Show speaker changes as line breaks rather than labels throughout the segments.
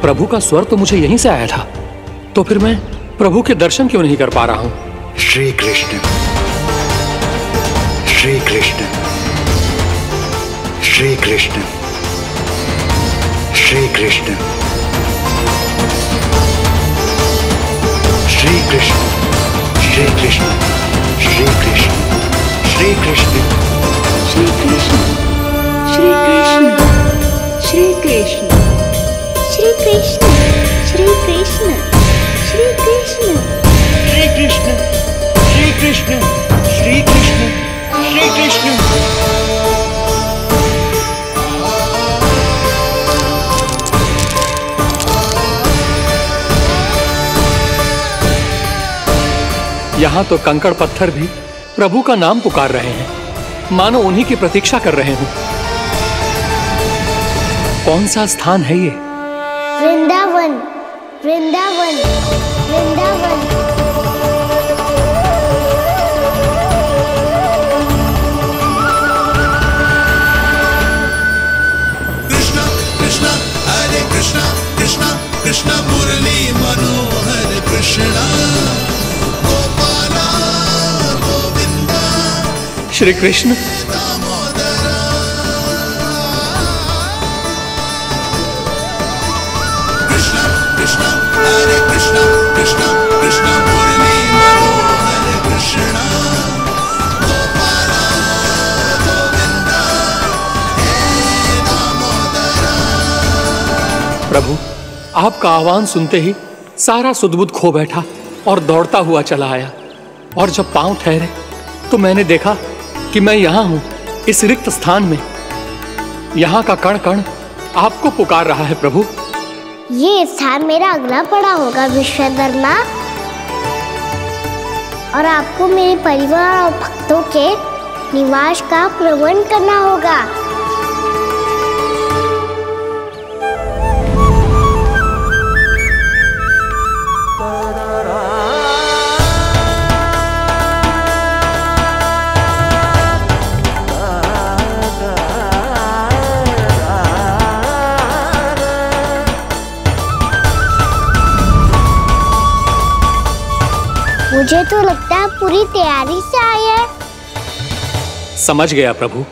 प्रभु का स्वर तो मुझे यहीं से आया था, तो फिर मैं प्रभु के दर्शन क्यों नहीं कर पा रहा हूँ?
श्री कृष्ण, श्री कृष्ण, श्री कृष्ण, श्री कृष्ण, श्री कृष्ण, श्री कृष्ण, श्री कृष्ण, श्री कृष्ण,
श्री कृष्ण, श्री कृष्ण, श्री कृष्ण, श्री कृष्ण, श्री कृष्ण, श्री कृष्ण,
श्री कृष्ण, श्री कृष्ण, श्री कृष्ण, श्री कृष्ण।
यहाँ तो कंकड़ पत्थर भी प्रभु का नाम पुकार रहे हैं, मानो उन्हीं की प्रतीक्षा कर रहे हों। कौन सा स्थान है ये?
वृंदावन, वृंदावन, वृंदावन।
कृष्णा कृष्णा हरे कृष्णा, कृष्णा कृष्णा मुरली मनोहर कृष्णा, गोपाला गोविंदा
श्री कृष्ण।
दामोदरा। कृष्णा कृष्णा हरे कृष्णा, कृष्णा कृष्णा मुरली मनोहर कृष्णा, गोपाला गोविंदा हे दामोदरा।
प्रभु, आपका आह्वान सुनते ही सारा सुध-बुध खो बैठा और दौड़ता हुआ चला आया, और जब पांव ठहरे तो मैंने देखा कि मैं यहाँ हूँ, इस रिक्त स्थान में। यहाँ का कण कण आपको पुकार रहा है प्रभु।
ये स्थान मेरा अगला पड़ा होगा विश्वकर्मा, और आपको मेरे परिवार और भक्तों के निवास का प्रबंध करना होगा। मुझे तो लगता है पूरी तैयारी से आए हैं।
समझ गया प्रभु,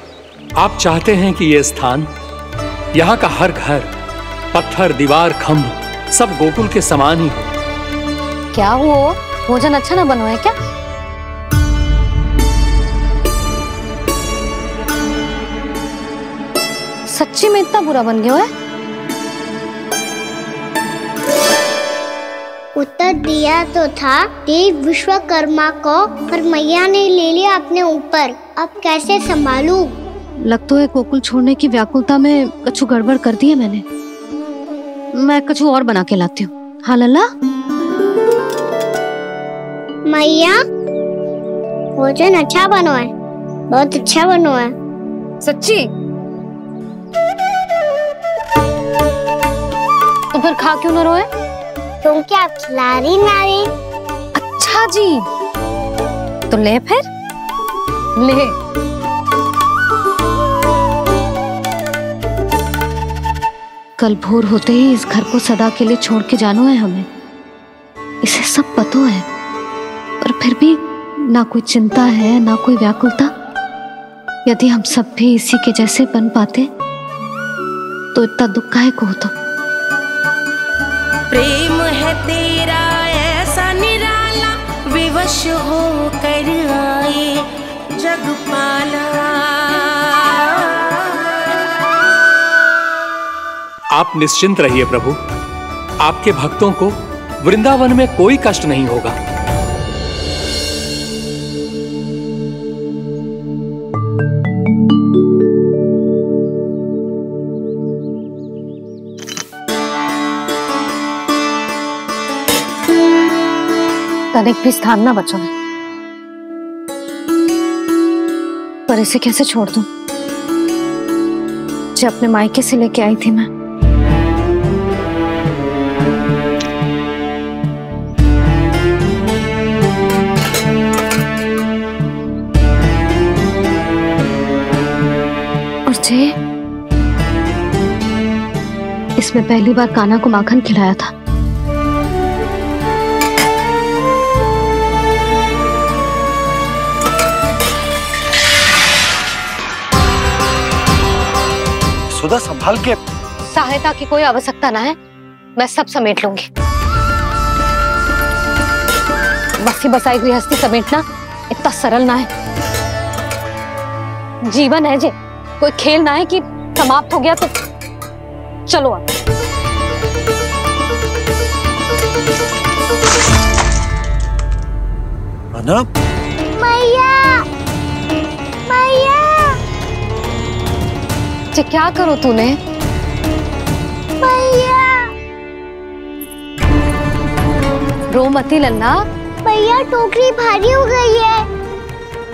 आप चाहते हैं कि ये स्थान, यहाँ का हर घर, पत्थर, दीवार, खम्भ सब गोकुल के समान ही हो।
क्या हुआ? भोजन अच्छा ना बना है क्या? सच्ची में इतना बुरा बन गया है?
उत्तर दिया तो था देव विश्वकर्मा को, पर मैया ने ले लिया अपने ऊपर। अब कैसे संभालूं?
लग तो है गोकुल छोड़ने की व्याकुलता में कछु गड़बड़ कर दी है मैंने। मैं कछु और बना के लाती हूँ। हाँ लल्ला?
मैया, भोजन अच्छा बनो है, बहुत अच्छा बनो है।
सच्ची? तो फिर खा क्यों न रोए?
क्योंकि आप खिलाड़ी नारी।
अच्छा जी, तो ले फिर ले। कल भोर होते ही इस घर को सदा के लिए छोड़ के जाना है हमें। इसे सब पता है, पर फिर भी ना कोई चिंता है ना कोई व्याकुलता। यदि हम सब भी इसी के जैसे बन पाते तो इतना दुख काहे को होता।
प्रेम है तेरा ऐसा निराला, विवश हो कर आए जगपाला।
आप निश्चिंत रहिए प्रभु, आपके भक्तों को वृंदावन में कोई कष्ट नहीं होगा।
तनिक भी स्थान ना बचो है, पर इसे कैसे छोड़ दूं? जो अपने मायके से लेके आई थी मैं। और जे इस जिसमें पहली बार कान्हा को माखन खिलाया था।
सुधा संभाल के।
सहायता की कोई आवश्यकता ना है, मैं सब समेट लूंगी। बसी बसाई गृहस्थी समेटना इतना सरल ना है। जीवन है जे, कोई खेल ना है कि समाप्त हो गया तो चलो अब।
अना?
मैया, मैया,
जे क्या करो तूने?
मैया,
रो मती लल्ला।
भैया टोकरी भारी हो गई है।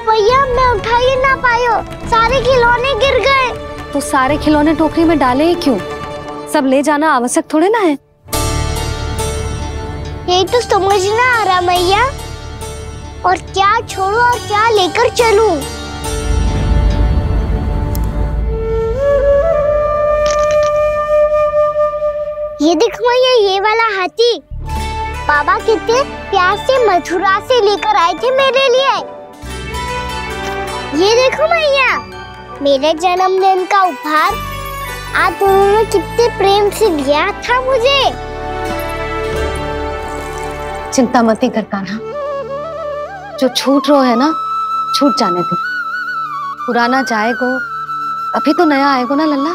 भैया मैं उठा ही ना पायो, सारे खिलौने गिर गए।
तो सारे खिलौने टोकरी में डाले ही क्यों? सब ले जाना आवश्यक थोड़े ना है।
यही तो समझ ना आ रहा मैया, और क्या छोड़ू और क्या लेकर चलूं? ये देख मैया, ये वाला हाथी बाबा कितने प्यार से मथुरा से लेकर आए थे मेरे लिए। ये देखो मैया, मेरे जन्मदिन का उपहार आप दोनों ने कितने प्रेम से दिया था मुझे।
चिंता मत कर कान्हा, जो छूट रो है ना छूट जाने दे। पुराना जाएगो, अभी तो नया आएगो ना लल्ला।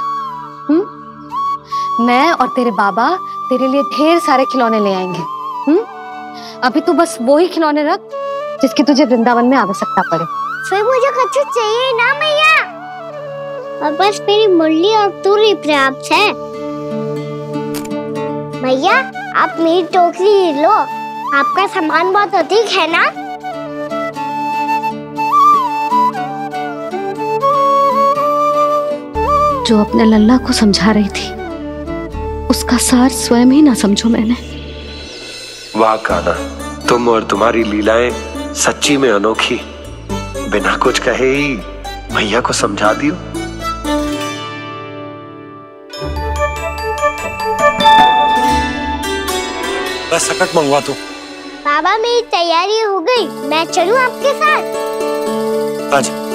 मैं और तेरे बाबा तेरे लिए ढेर सारे खिलौने ले आएंगे। अभी तू बस वो ही खिलौने रख जिसकी तुझे वृंदावन में आवश्यकता पड़े।
फिर मुझे कुछ चाहिए ना मैया, और बस मेरी मुरली और तुरी पर्याप्त है। भैया आप मेरी टोकरी लो, आपका सामान बहुत अधिक है ना।
जो अपने लल्ला को समझा रही थी उसका सार स्वयं ही ना समझो मैंने।
वाह कान्हा, तुम और तुम्हारी लीलाएं सच्ची में अनोखी। बिना कुछ कहे ही भैया को समझा दियो।
बस सकट मंगवा दो।
बाबा मेरी तैयारी हो गई, मैं चलूं आपके साथ?
आजा।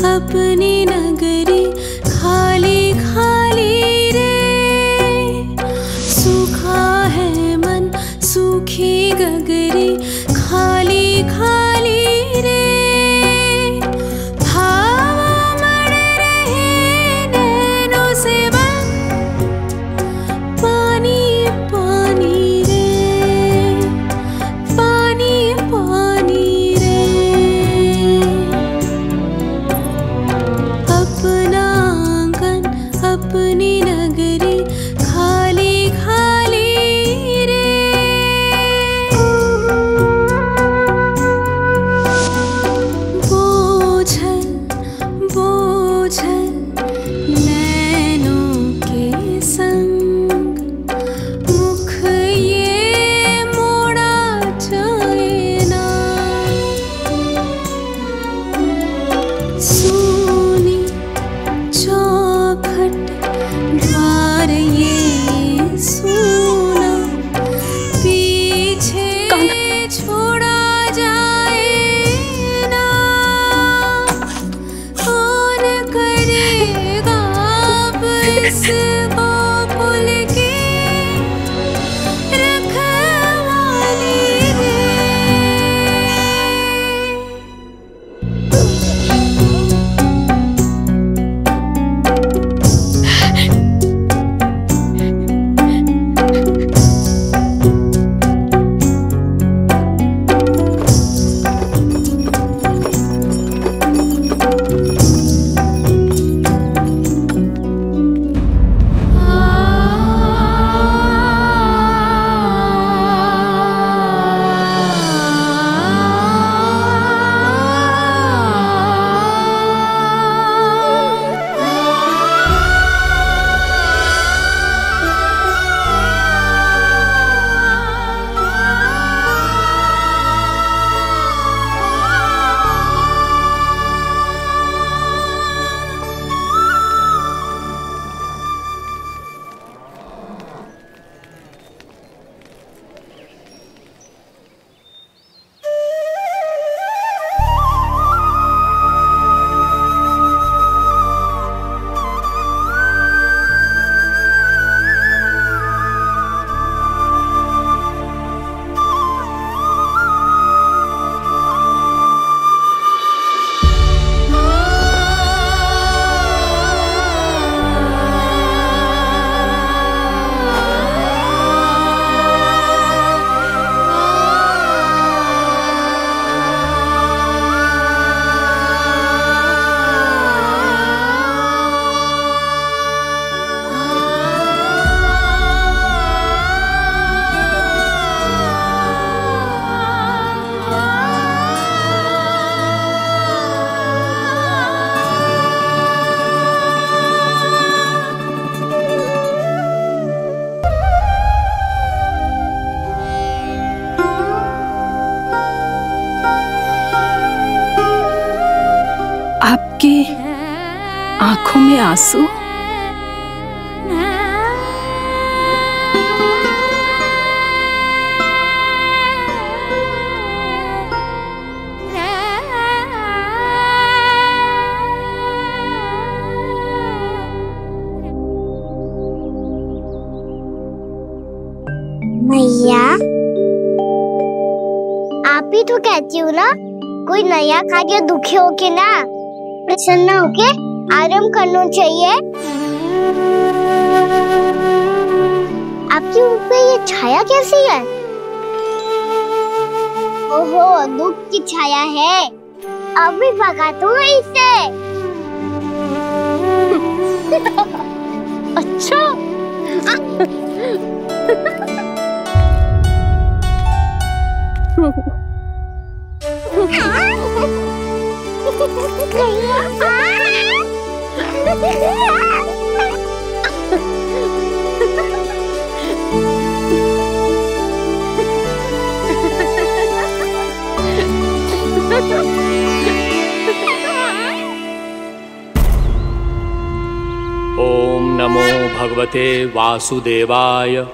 अपनी नगरी खाली खाली रे, सूखा है मन सूखी गगरी खाली खाली रे, हवा मर रहे नैनों से बन पानी पानी रे, पानी पानी रे। अपना आंगन अपनी नगरी खाली खाली रे। बोझल बोझल नैनों के संग मुख ये मोड़ा जाए ना, सुनी चौखट द्वार ये सुना, पीछे छोड़ा जाए ना, कौन करेगा अब इस गोकुल की रखवाली रे।
आंखों में आंसू।
मैया, आप ही तो कहती हो ना, कोई नया खा के दुखी होके ना, प्रसन्न होके आराम करना चाहिए। आपकी मुंह पे ये छाया कैसी है? ओहो, दुख की छाया है। अभी भगा दो इसे।
अच्छा।
ओम नमो भगवते वासुदेवाय।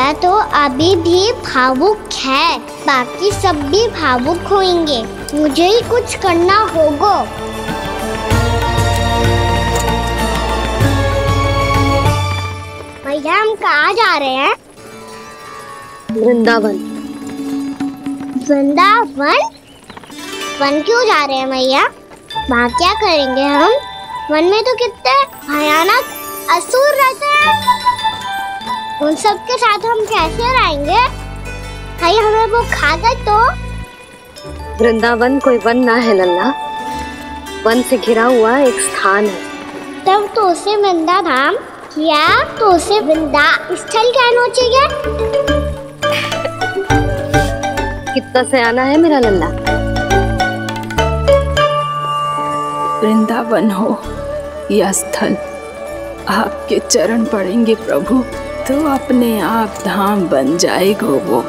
भैया तो अभी भी भावुक है, बाकी सब भी भावुक होंगे। मुझे ही कुछ करना होगा। भैया हम कहाँ जा रहे हैं?
वृंदावन।
वृंदावन? वन क्यों जा रहे हैं भैया? वहाँ क्या करेंगे हम? वन में तो कितने भयानक असुर रहते हैं। उन सब के साथ हम कैसे रहेंगे? भैया हमें वो खा गए तो?
वृंदावन कोई वन ना है लल्ला, वन से घिरा हुआ एक स्थान है।
तब तो उसे वृंदा धाम या तो उसे वृंदा स्थल कहना चाहिए।
कितना सयाना है मेरा लल्ला।
वृंदावन हो या स्थल, आपके चरण पड़ेंगे प्रभु तो अपने आप धाम बन जाएगा वो।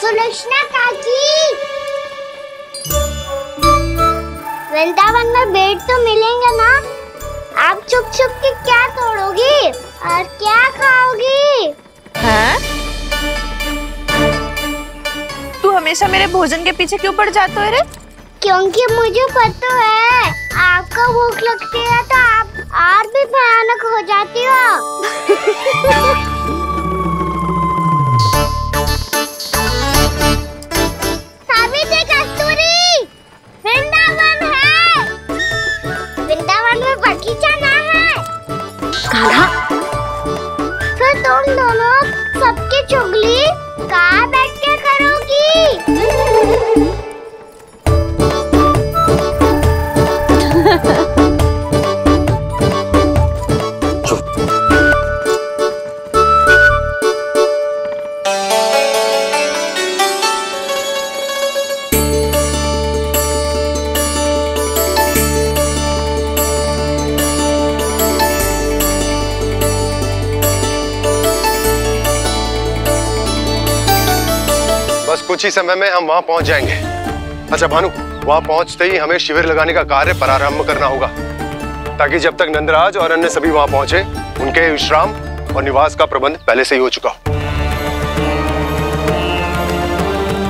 सुलक्षणा काकी, वृंदावन में बेट तो मिलेंगे ना? आप छुप छुप के क्या तोड़ोगी और क्या खाओगी?
हाँ? तू हमेशा मेरे भोजन के पीछे क्यों पड़ जाते हो रे?
क्योंकि मुझे पता है आपको भूख लगती है तो आप और भी भयानक हो जाती हो। सावित्री, कस्तूरी, वृंदावन है। वृंदावन में बगीचा ना है।
कान्हा,
फिर तुम दोनों सबकी चुगली कहाँ बैठ के करोगी?
बस कुछ ही समय में हम वहां पहुंच जाएंगे। अच्छा भानु, वहां पहुंचते ही हमें शिविर लगाने का कार्य प्रारंभ करना होगा, ताकि जब तक नंदराज और अन्य सभी वहां पहुंचे उनके विश्राम और निवास का प्रबंध पहले से ही हो चुका हो।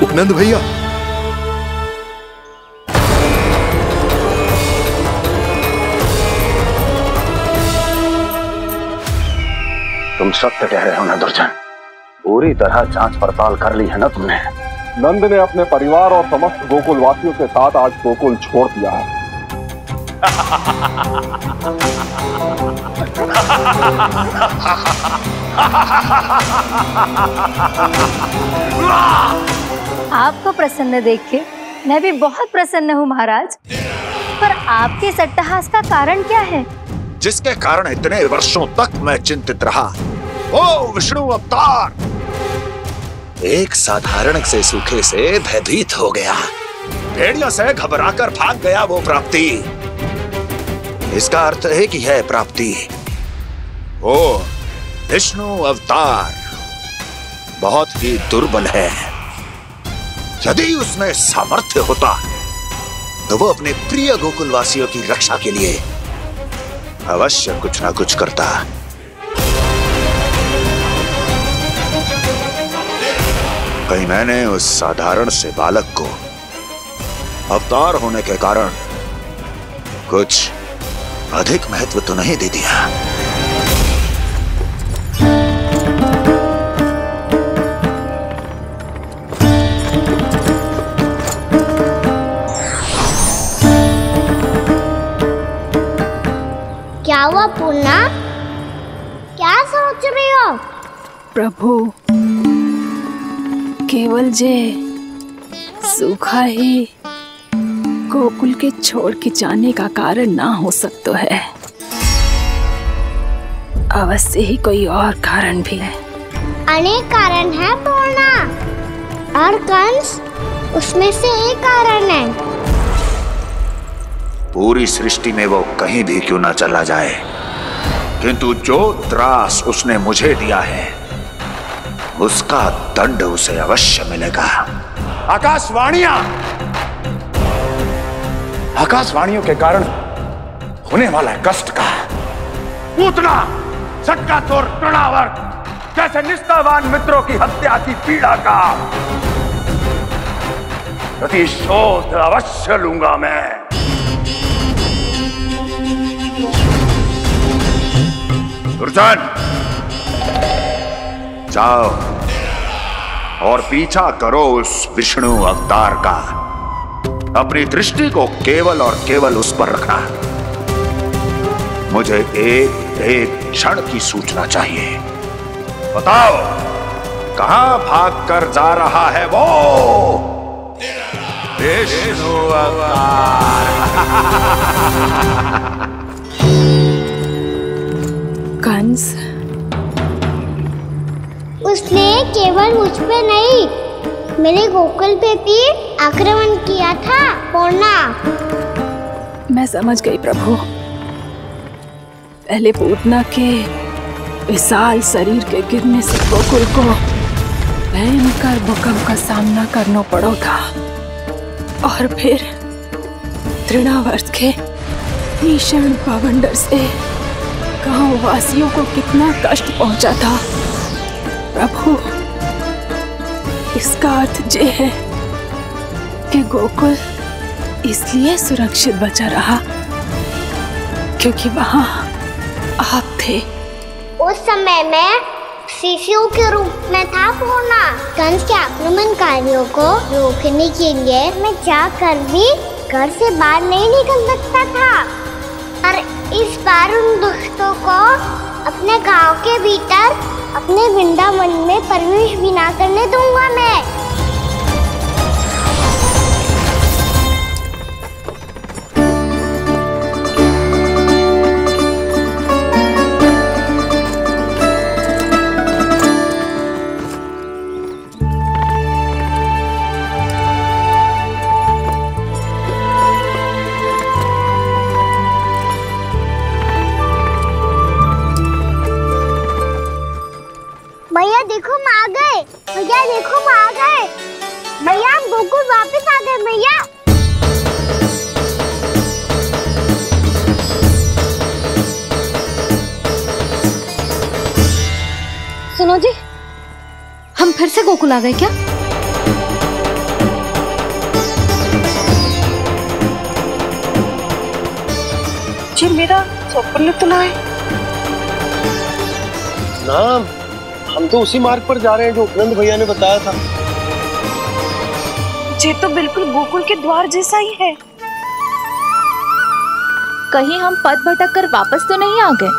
उपनंद भैया,
तुम सत्य कह रहे हो ना दुर्जन, पूरी तरह जांच पड़ताल कर ली है ना तुमने?
नंद ने अपने परिवार और समस्त गोकुल वासियों के साथ आज गोकुल छोड़ दिया है।
आपको प्रसन्न देख के मैं भी बहुत प्रसन्न हूँ महाराज, पर आपके सट्टाहास का कारण क्या है?
जिसके कारण इतने वर्षों तक मैं चिंतित रहा। ओ विष्णु अवतार, एक साधारण से सूखे से भयभीत हो गया, भेड़ियों से घबराकर भाग गया वो प्राप्ति। इसका अर्थ है कि यह प्राप्ति वो विष्णु अवतार बहुत ही दुर्बल है। यदि उसमें सामर्थ्य होता तो वो अपने प्रिय गोकुलवासियों की रक्षा के लिए अवश्य कुछ ना कुछ करता। कहीं मैंने उस साधारण से बालक को अवतार होने के कारण कुछ अधिक महत्व तो नहीं दे दिया।
क्या हुआ पूर्णा? क्या सोच रही हो?
प्रभु, केवल जे सूखा ही गोकुल के छोड़ के जाने का कारण ना हो सकता है, अवश्य ही कोई और कारण भी है।
अनेक कारण है पूर्णा, और कंस उसमें से एक कारण है।
पूरी सृष्टि में वो कहीं भी क्यों ना चला जाए, किंतु जो त्रास उसने मुझे दिया है उसका दंड उसे अवश्य मिलेगा। आकाशवाणियों के कारण होने वाला है कष्ट का, पूतना, झटका चोर, तृणावर्त जैसे निष्ठावान मित्रों की हत्या की पीड़ा का प्रतिशोध अवश्य लूंगा मैं। दुर्जन, जाओ और पीछा करो उस विष्णु अवतार का। अपनी दृष्टि को केवल और केवल उस पर रखना। मुझे एक क्षण की सूचना चाहिए। बताओ, कहां भागकर जा रहा है वो विष्णु अवतार?
कंस,
उसने केवल मुझ पे नहीं, मेरे गोकुल पे भी आक्रमण किया था पूर्णा।
मैं समझ गई प्रभु। पहले पूतना के विशाल शरीर के गिरने से गोकुल को भयंकर भूकंप का सामना करना पड़ा था, और फिर तृणावर्त के भीषण पावंडर से गांव वासियों को कितना कष्ट पहुंचा था। प्रभु, इसका अर्थ ये है कि गोकुल इसलिए सुरक्षित बचा रहा क्योंकि वहां आप थे।
उस समय मैं शिशु के रूप में था पूर्णा। कंस के आक्रमणकारियों को रोकने के लिए मैं जाकर भी घर से बाहर नहीं निकल सकता था, और इस बार उन दुष्टों को अपने गांव के भीतर, अपने वृंदावन में प्रवेश भी ना करने दूंगा मैं। भैया देखो हम आ गए, भैया देखो हम आ गए, भैया हम गोकुल वापस आ गए भैया।
सुनो जी, हम फिर से गोकुल आ गए क्या?
जी मेरा स्वप्न तो ना है।
ना, हम तो उसी मार्ग पर जा रहे हैं जो उपनंद भैया ने बताया था।
ये तो बिल्कुल गोकुल के द्वार जैसा ही है।
कहीं हम पथ भटक कर वापस तो नहीं आ गए?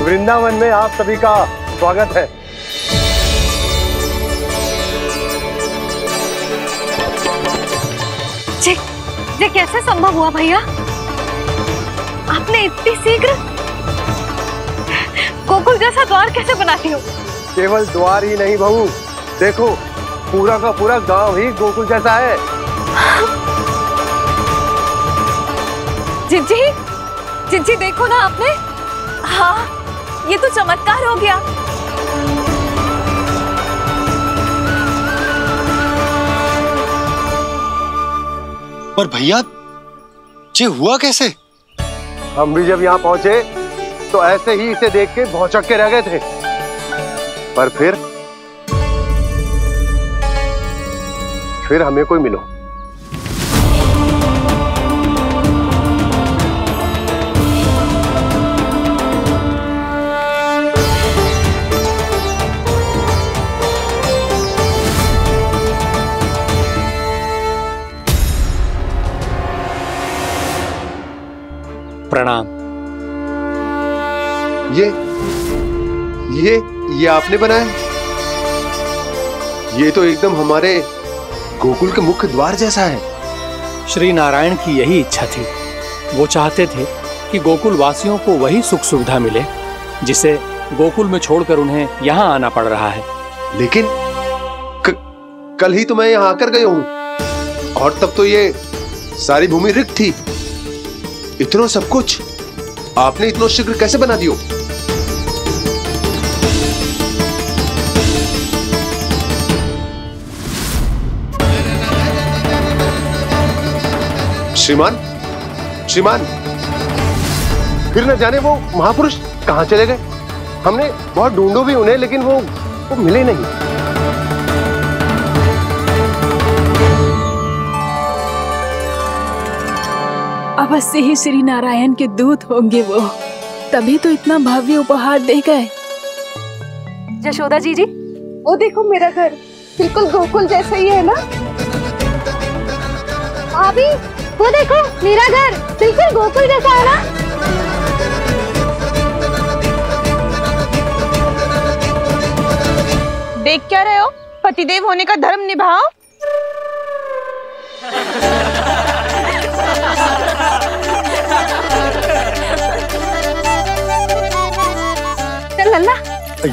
वृंदावन में आप सभी का स्वागत है।
ये कैसे संभव हुआ भैया? आपने इतनी शीघ्र गोकुल जैसा द्वार कैसे बनाती हो?
केवल द्वार ही नहीं बहू, देखो पूरा का पूरा गांव ही गोकुल जैसा है।
जिज्जी, जिज्जी देखो ना आपने। हाँ, ये तो चमत्कार हो गया।
पर भैया, ये हुआ कैसे? हम भी जब यहाँ पहुंचे तो ऐसे ही इसे देख के भौचक के रह गए थे, पर फिर हमें कोई मिलो।
प्रणाम।
ये आपने बनाया? ये तो एकदम हमारे गोकुल के मुख्य द्वार जैसा है।
श्री नारायण की यही इच्छा थी। वो चाहते थे कि गोकुल वासियों को वही सुख सुविधा मिले जिसे गोकुल में छोड़कर उन्हें यहाँ आना पड़ रहा है।
लेकिन कल ही तो मैं यहाँ आकर गया हूँ और तब तो ये सारी भूमि रिक्त थी। इतना सब कुछ आपने इतना शीघ्र कैसे बना दियो? श्रीमान, श्रीमान, फिर न जाने वो महापुरुष कहां चले गए। हमने बहुत ढूंढो भी उन्हें, लेकिन वो मिले नहीं।
अवश्य ही श्री नारायण के दूत होंगे वो, तभी तो इतना भव्य उपहार दे गए।
यशोदा जी,
वो देखो मेरा घर बिल्कुल गोकुल जैसा ही है ना।
भाभी, वो देखो मेरा घर बिल्कुल गोकुल जैसा है ना।
देख क्या रहे हो? पतिदेव होने का धर्म निभाओ।
चल लल्ला,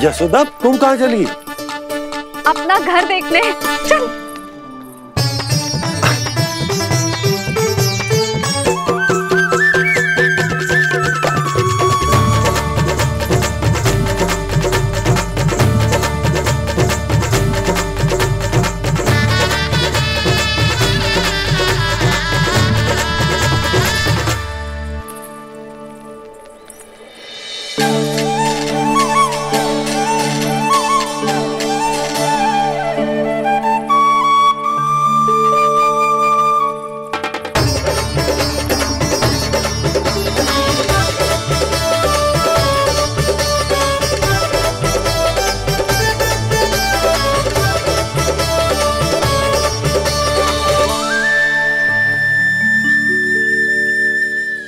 यशोदा तुम कहाँ चली?
अपना घर देखने। चल।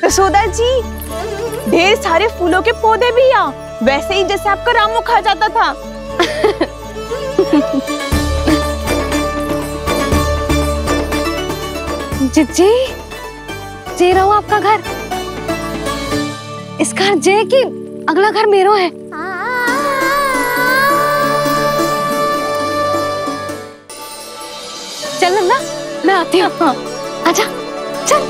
यशोदा जी, ढेर सारे फूलों के पौधे भी यहाँ, वैसे ही जैसे आपका रामू खा जाता था।
जी, जे रहो आपका घर। इस घर जे की अगला घर मेरो है। चल ना, मैं आती हूँ। आजा, चल।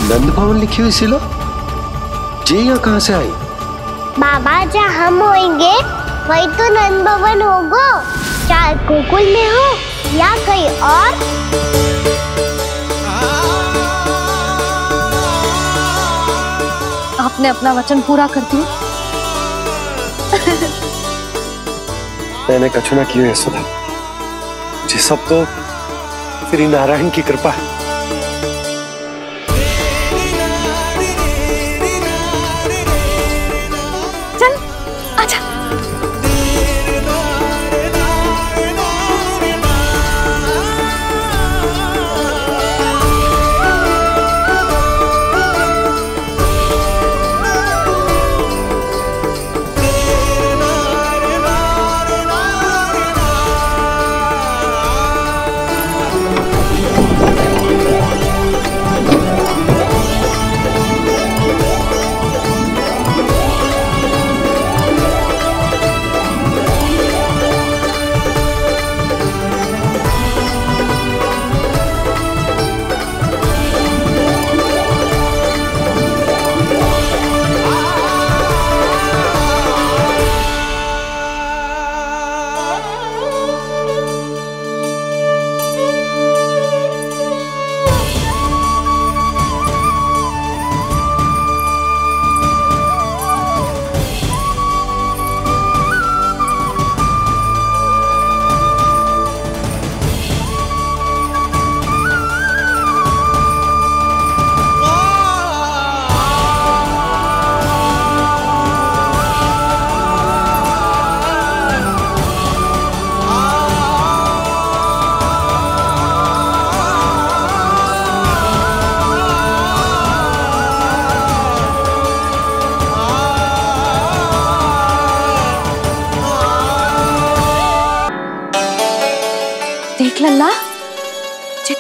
नंद भवन लिखी हुई सिलो, जी यहाँ कहाँ से आई?
बाबा, जहाँ हम होंगे वही तो नंद भवन होगा। चाहे गोकुल में हो या कहीं और।
आपने अपना वचन पूरा कर दिया।
मैंने कछु ना किया है सुधा, ये सब तो श्री नारायण की कृपा है।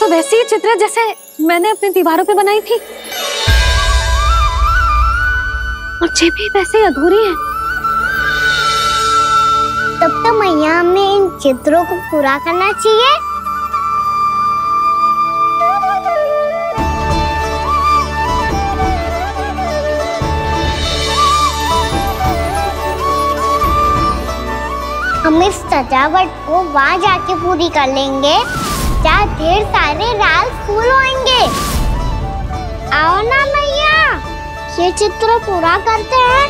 वैसी ही चित्र है जैसे मैंने अपनी दीवारों पे बनाई थी, और ये भी वैसे ही अधूरी है।
तब तो मैया हमें इन चित्रों को पूरा करना चाहिए। हम इस सजावट को वहाँ जाके पूरी कर लेंगे जहाँ ढेर सारे लाल फूल होंगे। आओ ना मैया, ये चित्र पूरा करते हैं।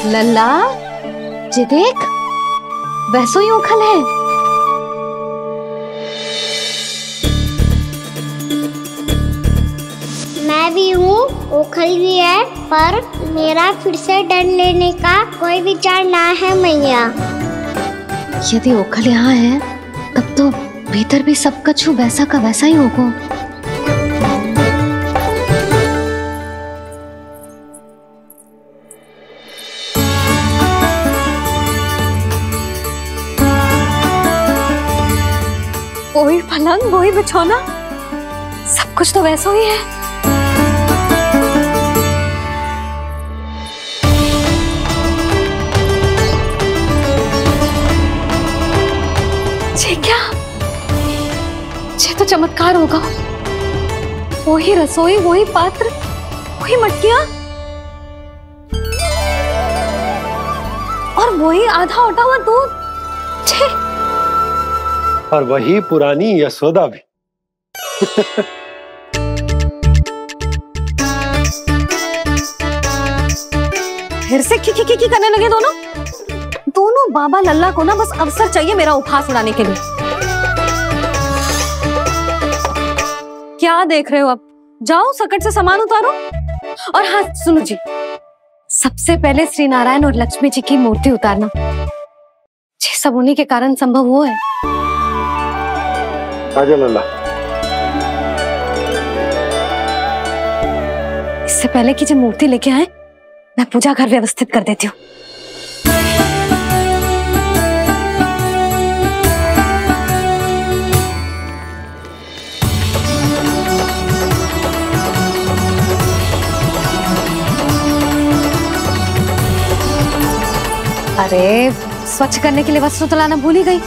लल्ला, ये देख, वैसो ही उखल है।
मैं भी हूँ, उखल भी है, पर मेरा फिर से डर लेने का कोई विचार ना है मैया।
यदि उखल यहाँ है, तब तो भीतर भी सब कछु वैसा का वैसा ही होगा। वही पलंग, वही बिछौना, सब कुछ तो वैसा ही है। ये क्या? ये तो चमत्कार होगा। वही रसोई, वही पात्र, वही मटकियां, और वही आधा उठा हुआ दूध।
और वही पुरानी यशोदा भी।
फिर से की करने लगे दोनों बाबा लल्ला को ना बस अवसर चाहिए मेरा उपहास उड़ाने के लिए। क्या देख रहे हो? अब जाओ, सकट से सामान उतारो। और हाँ सुनो जी, सबसे पहले श्री नारायण और लक्ष्मी जी की मूर्ति उतारना। ये सब उन्हीं के कारण संभव हुआ है।
आजा लल्ला।
इससे पहले कि जो मूर्ति लेके आए, मैं पूजा घर व्यवस्थित कर देती हूँ। अरे, स्वच्छ करने के लिए वस्त्र तो लाना भूल ही गई।